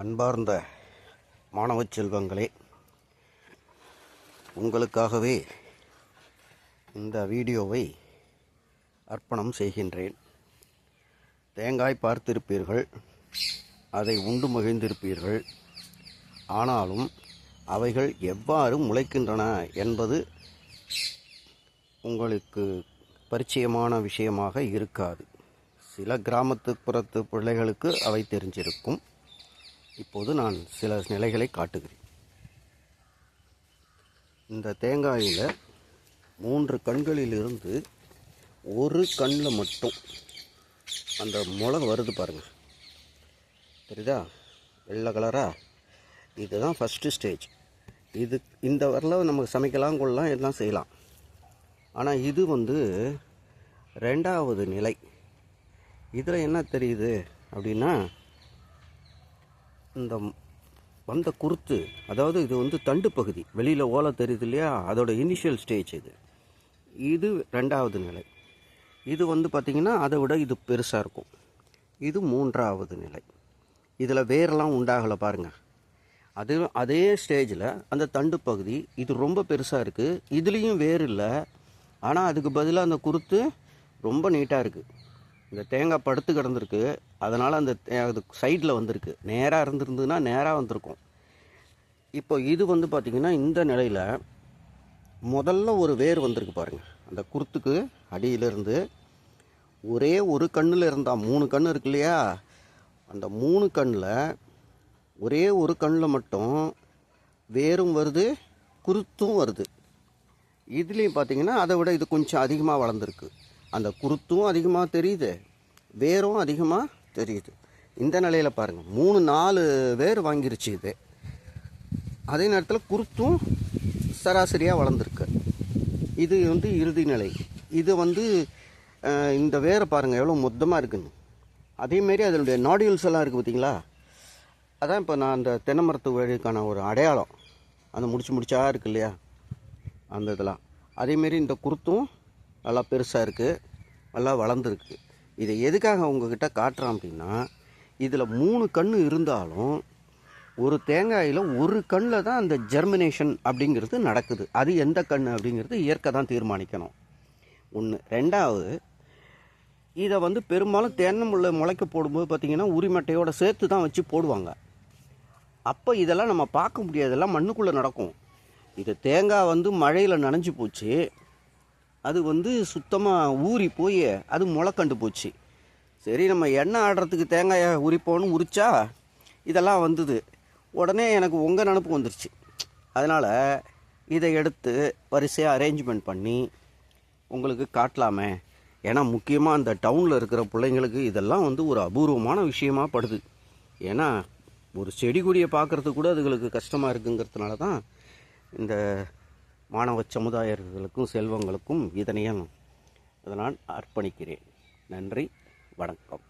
அன்பார்ந்த மாணவ செல்வங்களே, உங்களுக்காகவே இந்த வீடியோவை அர்ப்பணம் செய்கின்றேன். தேங்காய் பார்த்திருப்பீர்கள், அதை உண்டு மகிழ்ந்திருப்பீர்கள். ஆனாலும் அவைகள் எவ்வாறு முளைக்கின்றன என்பது உங்களுக்கு பரிச்சயமான விஷயமாக இருக்காது. சில கிராமத்துப்புறத்து பிள்ளைகளுக்கு அவை தெரிஞ்சிருக்கும். இப்போது நான் சில நிலைகளை காட்டுகிறேன். இந்த தேங்காயில் 3 கண்களிலிருந்து ஒரு கண்ணில் மட்டும் அந்த முளை வருது பாருங்கள், தெரியுதா? வெள்ளை கலரா. இதுதான் ஃபஸ்ட்டு ஸ்டேஜ். இந்த வரல நமக்கு சமைக்கலாம், கொள்ளலாம், எல்லாம் செய்யலாம். ஆனால் இது 2வது நிலை. இதில் என்ன தெரியுது அப்படின்னா, இந்த வந்த குருத்து, அதாவது இது தண்டு பகுதி, வெளியில் ஓலை தெரியுது இல்லையா, அதோட இனிஷியல் ஸ்டேஜ் இது 2வது நிலை. இது பார்த்திங்கன்னா அதை விட இது பெருசாக இருக்கும். இது 3வது நிலை. இதில் வேரெல்லாம் உண்டாகலை பாருங்கள். அதே ஸ்டேஜில் அந்த தண்டு பகுதி இது ரொம்ப பெருசாக இருக்குது. இதுலேயும் வேர் இல்லை, ஆனால் அதுக்கு பதிலாக அந்த குருத்து ரொம்ப நீட்டாக இருக்குது. இந்த தேங்காய் படுத்து கிடந்திருக்கு, அதனால் அந்த அது சைடில் வந்திருக்கு. நேராக இருந்திருந்ததுன்னா நேராக வந்திருக்கும். இப்போ இது பார்த்திங்கன்னா இந்த நிலையில் முதல்ல ஒரு வேர் வந்திருக்கு பாருங்கள். அந்த குருத்துக்கு அடியிலிருந்து ஒரே ஒரு கண்ணில் இருந்தால் 3 கண் இருக்கு இல்லையா, அந்த 3 கண்ணில் ஒரே ஒரு கண்ணில் மட்டும் வேரும் வருது, குருத்தும் வருது. இதுலேயும் பார்த்திங்கன்னா அதை விட இது கொஞ்சம் அதிகமாக வளர்ந்துருக்கு. அந்த குருத்தும் அதிகமாக தெரியுது, வேரும் அதிகமாக தெரியுது. இந்த நிலையில் பாருங்கள், 3-4 வேர் வாங்கிருச்சு இது. அதே நேரத்தில் குருத்தும் சராசரியாக வளர்ந்துருக்கு. இது இறுதி நிலை. இது இந்த வேரை பாருங்கள் எவ்வளோ மொத்தமாக இருக்குன்னு. அதேமாரி அதனுடைய நாடியூல்ஸ் எல்லாம் இருக்குது பார்த்திங்களா. அதான் இப்போ நான் அந்த தென்னை மரத்து வழிக்கான ஒரு அடையாளம். அந்த முடிச்சா இருக்கு இல்லையா, அந்த இதெல்லாம். அதேமாரி இந்த குருத்தும் நல்லா பெருசாக இருக்குது, நல்லா வளர்ந்துருக்கு. இதை எதுக்காக உங்ககிட்ட காட்டுறேன் அப்படின்னா, இதில் 3 கண் இருந்தாலும் ஒரு தேங்காயில் ஒரு கண்ணில் தான் அந்த ஜெர்மினேஷன் அப்படிங்கிறது நடக்குது. அது எந்த கண் அப்படிங்கிறது இயற்கை தான் தீர்மானிக்கணும். 1. 2வது, இதை பெரும்பாலும் தென்னை முளைக்க போடும்போது பார்த்திங்கன்னா உரிமட்டையோடு சேர்த்து தான் வச்சு போடுவாங்க. அப்போ இதெல்லாம் நம்ம பார்க்க முடியாது, இதெல்லாம் மண்ணுக்குள்ளே நடக்கும். இது தேங்காய் மழையில் நனைஞ்சு போச்சு, அது சுத்தமாக ஊறி போய் அது முளைக்கண்டு போச்சு. சரி, நம்ம எண்ணெய் ஆடுறதுக்கு தேங்காயை உரிப்போன்னு உரிச்சா இதெல்லாம் வந்தது. உடனே எனக்கு உங்கள் நினப்பு வந்துருச்சு. அதனால் இதை எடுத்து வரிசையாக அரேஞ்ச்மெண்ட் பண்ணி உங்களுக்கு காட்டலாமே. ஏன்னா முக்கியமாக அந்த டவுனில் இருக்கிற பிள்ளைங்களுக்கு இதெல்லாம் ஒரு அபூர்வமான விஷயமாக படுது. ஏன்னா ஒரு செடி கொடியை பார்க்குறதுக்கு கூட அதுகளுக்கு கஷ்டமாக இருக்குங்கிறதுனால தான் இந்த மாணவ சமுதாயர்களுக்கும் செல்வங்களுக்கும் இதனையும் நான் அர்ப்பணிக்கிறேன். நன்றி, வணக்கம்.